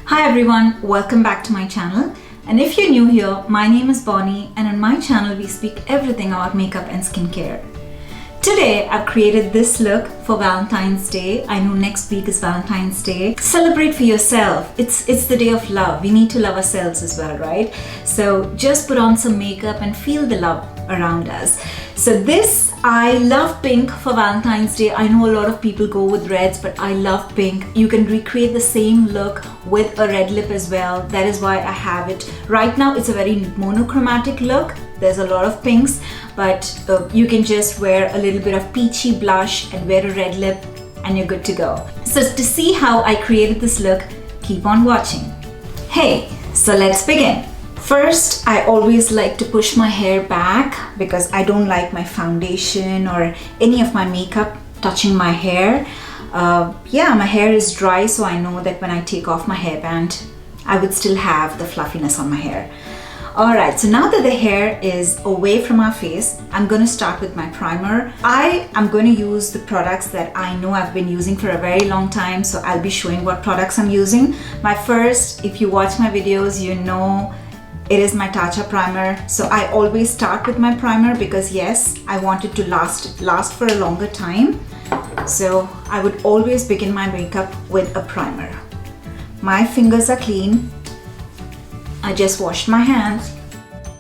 Hi everyone, welcome back to my channel. And if you're new here, my name is Bonnie and on my channel we speak everything about makeup and skincare. Today I've created this look for Valentine's Day. I know next week is Valentine's Day. Celebrate for yourself. It's the day of love. We need to love ourselves as well, right? So just put on some makeup and feel the love around us. So I love pink for Valentine's Day. I know a lot of people go with reds, but I love pink. You can recreate the same look with a red lip as well. That is why I have it. Right now it's a very monochromatic look. There's a lot of pinks, but you can just wear a little bit of peachy blush and wear a red lip and you're good to go. So to see how I created this look, keep on watching. Hey, so let's begin. First, I always like to push my hair back because I don't like my foundation or any of my makeup touching my hair. My hair is dry, so I know that when I take off my hairband, I would still have the fluffiness on my hair. Alright, so now that the hair is away from our face, I'm going to start with my primer. I am going to use the products that I know I've been using for a very long time, so I'll be showing what products I'm using. My first, if you watch my videos, you know it is my Tarte primer. So I always start with my primer because yes, I want it to last for a longer time. So I would always begin my makeup with a primer. My fingers are clean. I just washed my hands.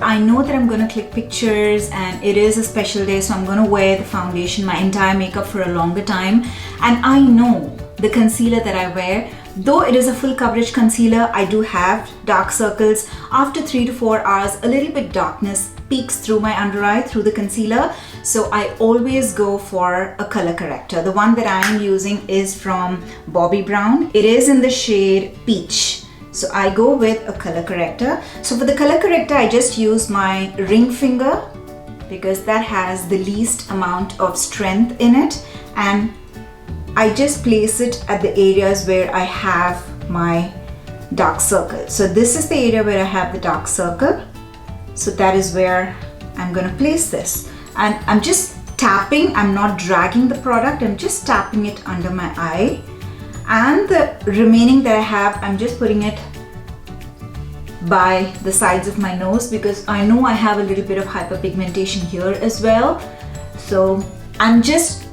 I know that I'm gonna click pictures and it is a special day, so I'm gonna wear the foundation, my entire makeup for a longer time. And I know the concealer that I wear, though it is a full coverage concealer, I do have dark circles. After 3 to 4 hours, a little bit darkness peeks through my under eye through the concealer. So I always go for a color corrector. The one that I am using is from Bobbi Brown. It is in the shade Peach. So I go with a color corrector. So for the color corrector, I just use my ring finger because that has the least amount of strength in it. And I just place it at the areas where I have my dark circle. So this is the area where I have the dark circle. So that is where I'm going to place this. And I'm just tapping, I'm not dragging the product, I'm just tapping it under my eye. And the remaining that I have, I'm just putting it by the sides of my nose because I know I have a little bit of hyperpigmentation here as well. So I'm just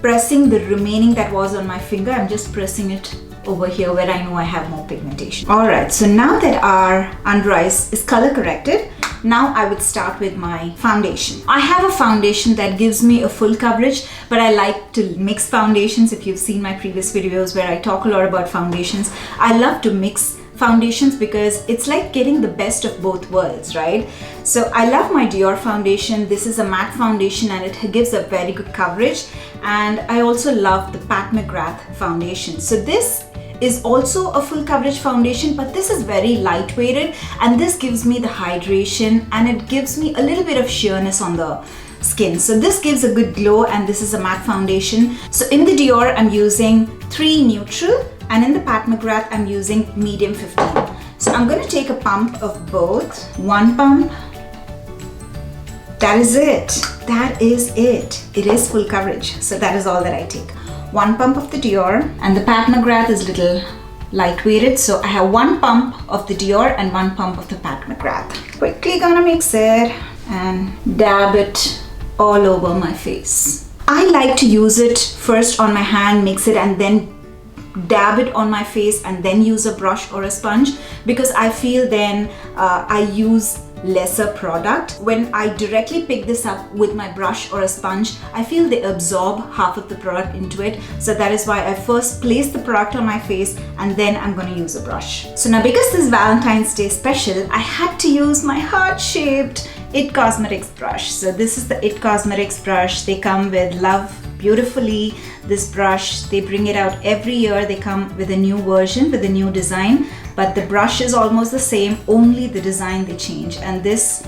pressing the remaining that was on my finger, I'm just pressing it over here where I know I have more pigmentation. Alright, so now that our under eyes is color corrected, now I would start with my foundation. I have a foundation that gives me a full coverage, but I like to mix foundations. If you've seen my previous videos where I talk a lot about foundations, I love to mix foundations because it's like getting the best of both worlds, right? So I love my Dior foundation. This is a matte foundation and it gives a very good coverage. And I also love the McGrath foundation. So this is also a full coverage foundation, but this is very lightweighted and this gives me the hydration and it gives me a little bit of sheerness on the skin. So this gives a good glow and this is a matte foundation. So in the Dior, I'm using 3 neutral and in the McGrath, I'm using medium 15. So I'm going to take a pump of both. 1 pump. That is it. That is it. It is full coverage. So that is all that I take. 1 pump of the Dior, and the McGrath is little light-weighted, so I have 1 pump of the Dior and 1 pump of the McGrath. Quickly gonna mix it and dab it all over my face. I like to use it first on my hand, mix it and then dab it on my face and then use a brush or a sponge because I feel then I use lesser product. When I directly pick this up with my brush or a sponge, I feel they absorb half of the product into it. So that is why I first place the product on my face and then I'm going to use a brush. So now because this is Valentine's Day special, I had to use my heart-shaped IT Cosmetics brush. So this is the IT Cosmetics brush. They come with Love Beautifully. This brush, they bring it out every year. They come with a new version, with a new design. But the brush is almost the same, only the design they change. And this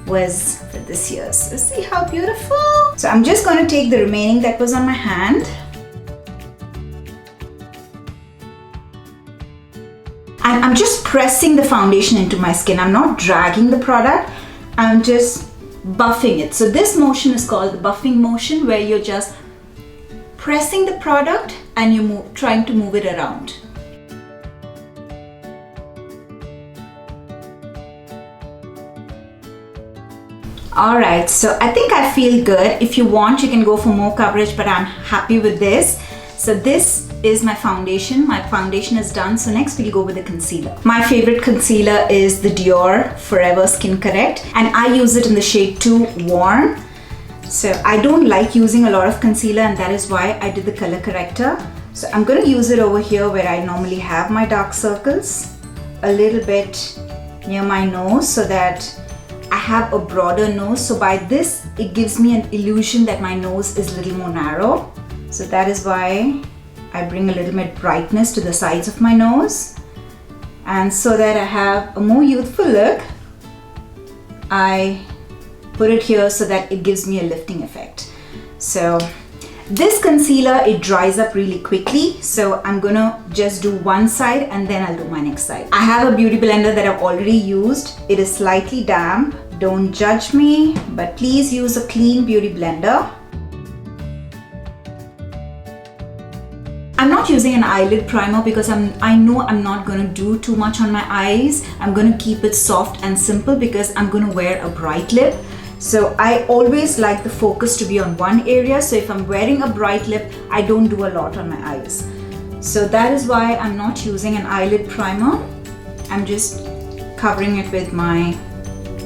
was for this year. So see how beautiful? So I'm just going to take the remaining that was on my hand. And I'm just pressing the foundation into my skin. I'm not dragging the product. I'm just buffing it. So this motion is called the buffing motion, where you're just pressing the product and you're trying to move it around. Alright, so I think I feel good. If you want, you can go for more coverage, but I'm happy with this. So this is my foundation. My foundation is done. So next we'll go with the concealer. My favorite concealer is the Dior Forever Skin Correct, and I use it in the shade Too Warm. So I don't like using a lot of concealer, and that is why I did the color corrector. So I'm going to use it over here where I normally have my dark circles, a little bit near my nose so that I have a broader nose. So by this, it gives me an illusion that my nose is a little more narrow. So that is why I bring a little bit brightness to the sides of my nose. And so that I have a more youthful look, I put it here so that it gives me a lifting effect. So this concealer, it dries up really quickly. So I'm gonna just do one side and then I'll do my next side. I have a beauty blender that I've already used. It is slightly damp. Don't judge me, but please use a clean beauty blender. I'm not using an eyelid primer because I know I'm not going to do too much on my eyes. I'm going to keep it soft and simple because I'm going to wear a bright lip. So I always like the focus to be on one area. So if I'm wearing a bright lip, I don't do a lot on my eyes. So that is why I'm not using an eyelid primer. I'm just covering it with my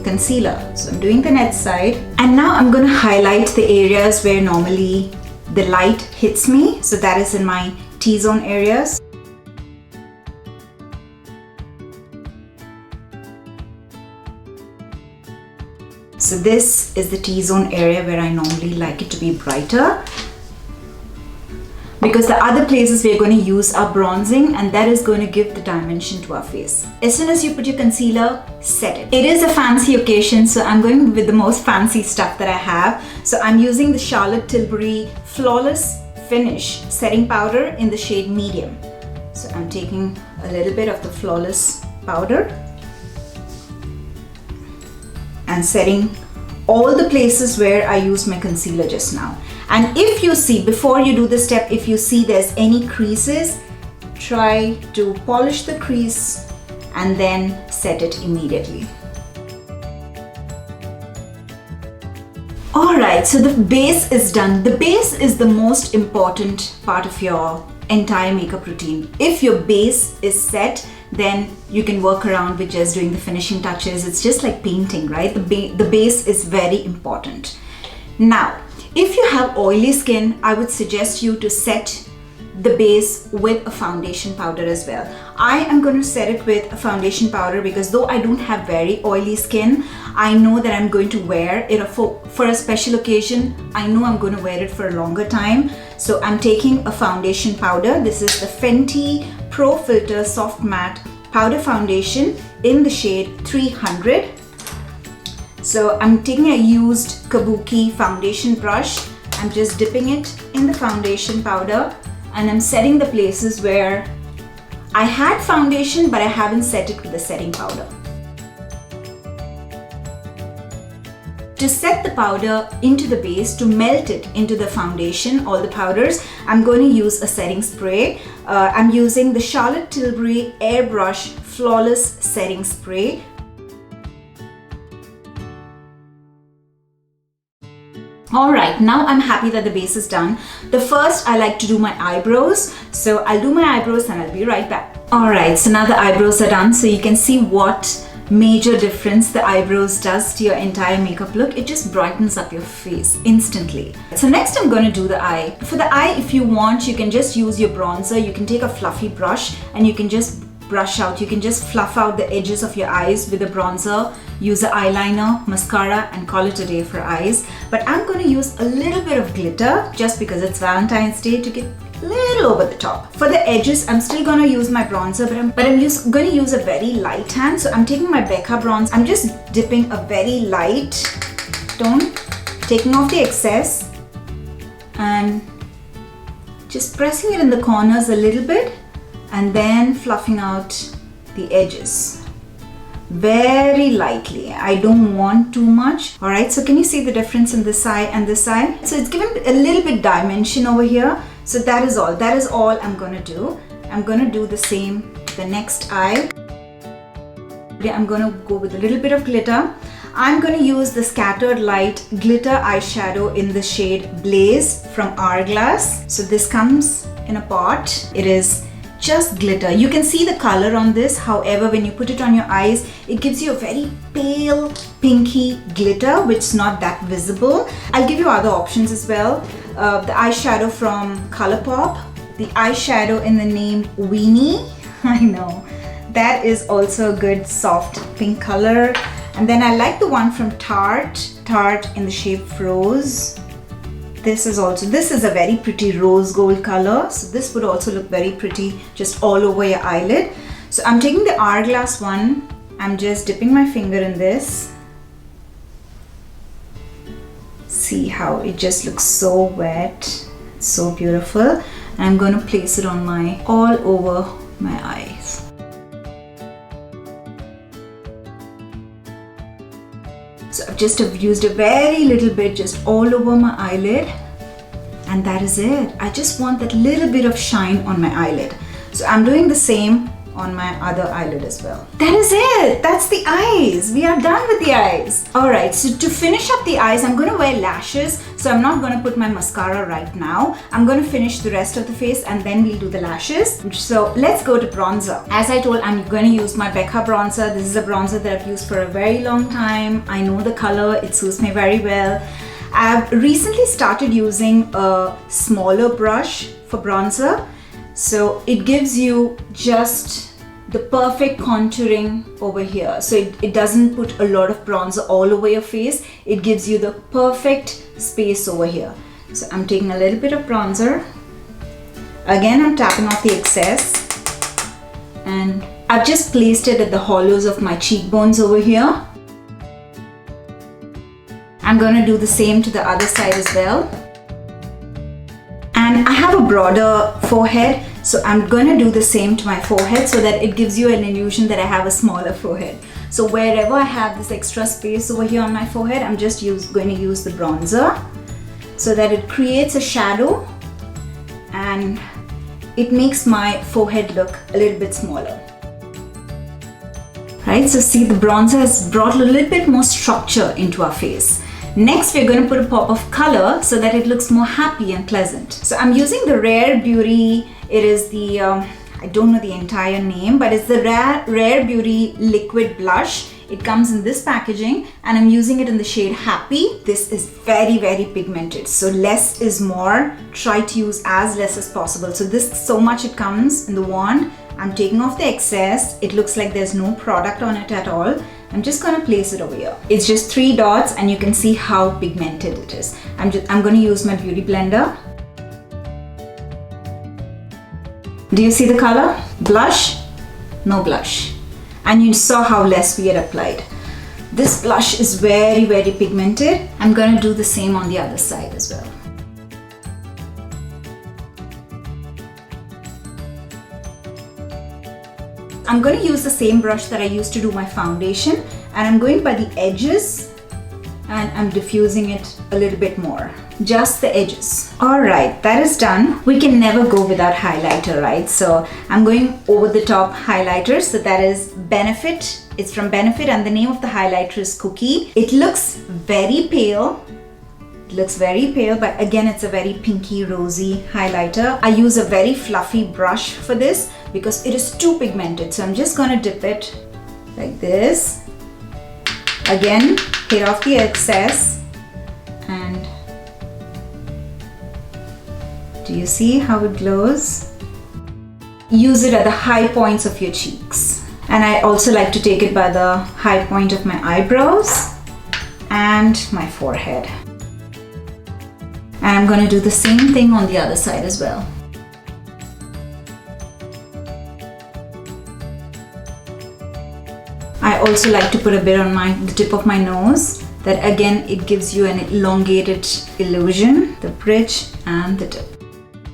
concealer. So I'm doing the net side. And now I'm going to highlight the areas where normally the light hits me. So that is in my T-zone areas. So this is the T-zone area where I normally like it to be brighter, because the other places we're going to use are bronzing, and that is going to give the dimension to our face. As soon as you put your concealer, set it. It is a fancy occasion, so I'm going with the most fancy stuff that I have. So I'm using the Charlotte Tilbury Flawless Finish setting powder in the shade medium. So I'm taking a little bit of the Flawless powder and setting all the places where I used my concealer just now. And if you see, before you do this step, if you see there's any creases, try to polish the crease and then set it immediately. Alright, so the base is done. The base is the most important part of your entire makeup routine. If your base is set, then you can work around with just doing the finishing touches. It's just like painting, right? The base is very important. Now, if you have oily skin, I would suggest you to set the base with a foundation powder as well. I am going to set it with a foundation powder because though I don't have very oily skin, I know that I'm going to wear it for a special occasion. I know I'm going to wear it for a longer time. So I'm taking a foundation powder. This is the Fenty Pro Filter Soft Matte Powder Foundation in the shade 300. So I'm taking a used Kabuki foundation brush. I'm just dipping it in the foundation powder and I'm setting the places where I had foundation but I haven't set it with the setting powder. To set the powder into the base, to melt it into the foundation, all the powders, I'm going to use a setting spray. I'm using the Charlotte Tilbury Airbrush Flawless Setting Spray. Alright, now I'm happy that the base is done. The first, I like to do my eyebrows. So I'll do my eyebrows and I'll be right back. Alright, so now the eyebrows are done. So you can see what major difference the eyebrows does to your entire makeup look. It just brightens up your face instantly. So next I'm going to do the eye. For the eye, if you want, you can just use your bronzer. You can take a fluffy brush and you can just brush out. You can just fluff out the edges of your eyes with a bronzer. Use an eyeliner, mascara, and call it a day for eyes. But I'm going to use a little bit of glitter just because it's Valentine's Day to get a little over the top. For the edges, I'm still going to use my bronzer, but I'm going to use a very light hand. So I'm taking my Becca bronze. I'm just dipping a very light tone, taking off the excess and just pressing it in the corners a little bit and then fluffing out the edges. Very lightly. I don't want too much. Alright, so can you see the difference in this eye and this eye? So it's given a little bit dimension over here. So that is all. That is all I'm going to do. I'm going to do the same the next eye. I'm going to go with a little bit of glitter. I'm going to use the Scattered Light Glitter Eyeshadow in the shade Blaze from Hourglass. So this comes in a pot. It is just glitter. You can see the color on this. However, when you put it on your eyes, it gives you a very pale pinky glitter, which is not that visible. I'll give you other options as well. The eyeshadow from Colourpop, the eyeshadow in the name Weenie. I know, that is also a good soft pink color. And then I like the one from Tarte in the shade Frose. This is a very pretty rose gold color. So this would also look very pretty just all over your eyelid. So I'm taking the Hourglass one. I'm just dipping my finger in this. See how it just looks so wet, so beautiful. And I'm going to place it on all over my eyes. So I've just used a very little bit just all over my eyelid, and that is it. I just want that little bit of shine on my eyelid. So I'm doing the same on my other eyelid as well. That is it. That's the eyes. We are done with the eyes. Alright, so to finish up the eyes, I'm going to wear lashes. So I'm not going to put my mascara right now. I'm going to finish the rest of the face and then we'll do the lashes. So let's go to bronzer. As I told, I'm going to use my Becca bronzer. This is a bronzer that I've used for a very long time. I know the color. It suits me very well. I've recently started using a smaller brush for bronzer. So it gives you just the perfect contouring over here. So it doesn't put a lot of bronzer all over your face. It gives you the perfect space over here. So I'm taking a little bit of bronzer. Again, I'm tapping off the excess. And I've just placed it at the hollows of my cheekbones over here. I'm going to do the same to the other side as well. And I have a broader forehead, so I'm going to do the same to my forehead so that it gives you an illusion that I have a smaller forehead. So wherever I have this extra space over here on my forehead, I'm just going to use the bronzer so that it creates a shadow and it makes my forehead look a little bit smaller. Right, so see, the bronzer has brought a little bit more structure into our face. Next, we're going to put a pop of color so that it looks more happy and pleasant. So I'm using the Rare Beauty. It is the, I don't know the entire name, but it's the Rare Beauty Liquid Blush. It comes in this packaging and I'm using it in the shade Happy. This is very, very pigmented. So less is more. Try to use as less as possible. So so much it comes in the wand. I'm taking off the excess. It looks like there's no product on it at all. I'm just going to place it over here. It's just 3 dots and you can see how pigmented it is. I'm going to use my beauty blender. Do you see the color? Blush? No blush. And you saw how less we had applied. This blush is very, very pigmented. I'm going to do the same on the other side as well. I'm going to use the same brush that I used to do my foundation, and I'm going by the edges and I'm diffusing it a little bit more. Just the edges. Alright, that is done. We can never go without highlighter, right? So I'm going over the top highlighter. So that is Benefit. It's from Benefit and the name of the highlighter is Cookie. It looks very pale. It looks very pale, but again, it's a very pinky rosy highlighter. I use a very fluffy brush for this because it is too pigmented. So I'm just going to dip it like this. Again, hit off the excess and do you see how it glows? Use it at the high points of your cheeks. And I also like to take it by the high point of my eyebrows and my forehead. And I'm going to do the same thing on the other side as well. I also like to put a bit on the tip of my nose. That again, it gives you an elongated illusion, the bridge and the tip.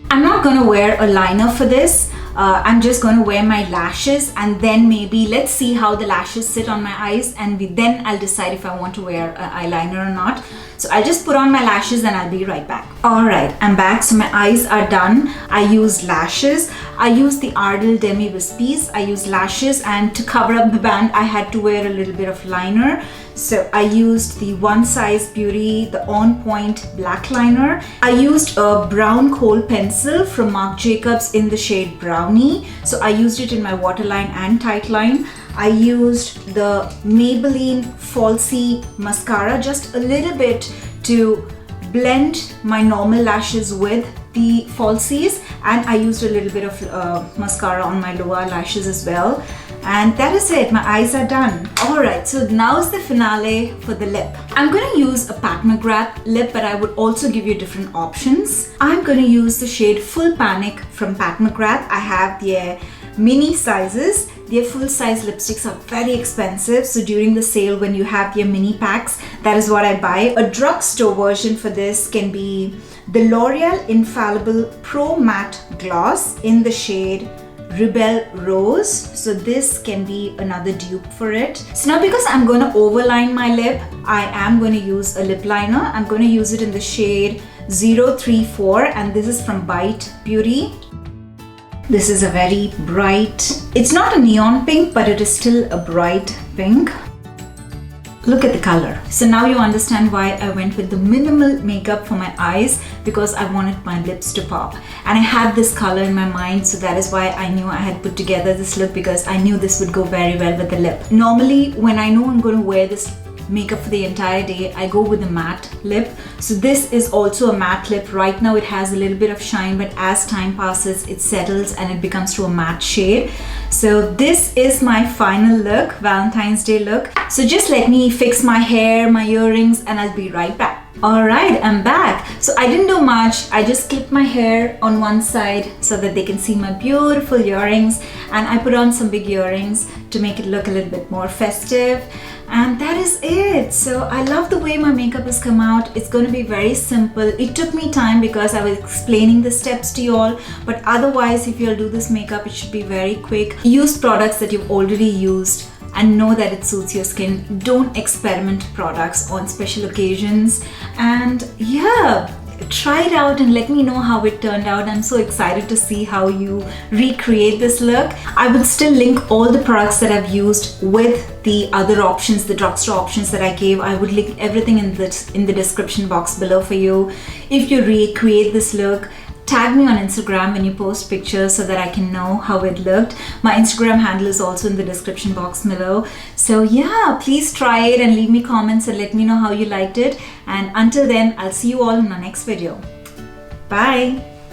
I'm not going to wear a liner for this. I'm just going to wear my lashes and then maybe let's see how the lashes sit on my eyes and then I'll decide if I want to wear an eyeliner or not. So I'll just put on my lashes and I'll be right back. Alright, I'm back. So my eyes are done. I used lashes. I used the Ardell Demi Wispies. I used lashes, and to cover up the band I had to wear a little bit of liner. So I used the One Size Beauty, the On Point black liner. I used a brown kohl pencil from Marc Jacobs in the shade Brownie. So I used it in my waterline and tight line. I used the Maybelline Falsy mascara, just a little bit to blend my normal lashes with the falsies, and I used a little bit of mascara on my lower lashes as well. And that is it, my eyes are done. Alright, so now is the finale for the lip. I'm going to use a Pat McGrath lip, but I would also give you different options. I'm going to use the shade Full Panic from Pat McGrath. I have their mini sizes. Their full size lipsticks are very expensive, so during the sale when you have their mini packs, that is what I buy. A drugstore version for this can be the L'Oreal Infallible Pro Matte Gloss in the shade Rebel Rose. So this can be another dupe for it. So now, because I'm going to overline my lip, I am going to use a lip liner. I'm going to use it in the shade 034, and this is from Bite Beauty. This is a very bright, it's not a neon pink, but it is still a bright pink. Look at the color. So now you understand why I went with the minimal makeup for my eyes, because I wanted my lips to pop. And I had this color in my mind, so that is why I knew I had put together this look, because I knew this would go very well with the lip. Normally, when I know I'm going to wear this makeup for the entire day, I go with a matte lip. So this is also a matte lip. Right now it has a little bit of shine, but as time passes it settles and it becomes to a matte shade. So this is my final look, Valentine's Day look. So just let me fix my hair, my earrings, and I'll be right back. Alright, I'm back. So I didn't do much. I just clipped my hair on one side so that they can see my beautiful earrings, and I put on some big earrings to make it look a little bit more festive. And that is it. So I love the way my makeup has come out. It's going to be very simple. It took me time because I was explaining the steps to you all, but otherwise if you'll do this makeup, it should be very quick. Use products that you've already used and know that it suits your skin. Don't experiment products on special occasions. And yeah, try it out and let me know how it turned out. I'm so excited to see how you recreate this look. I will still link all the products that I've used with the other options, the drugstore options that I gave. I would link everything in the description box below for you. If you recreate this look, tag me on Instagram when you post pictures so that I can know how it looked. My Instagram handle is also in the description box below. So yeah, please try it and leave me comments and let me know how you liked it. And until then, I'll see you all in my next video. Bye.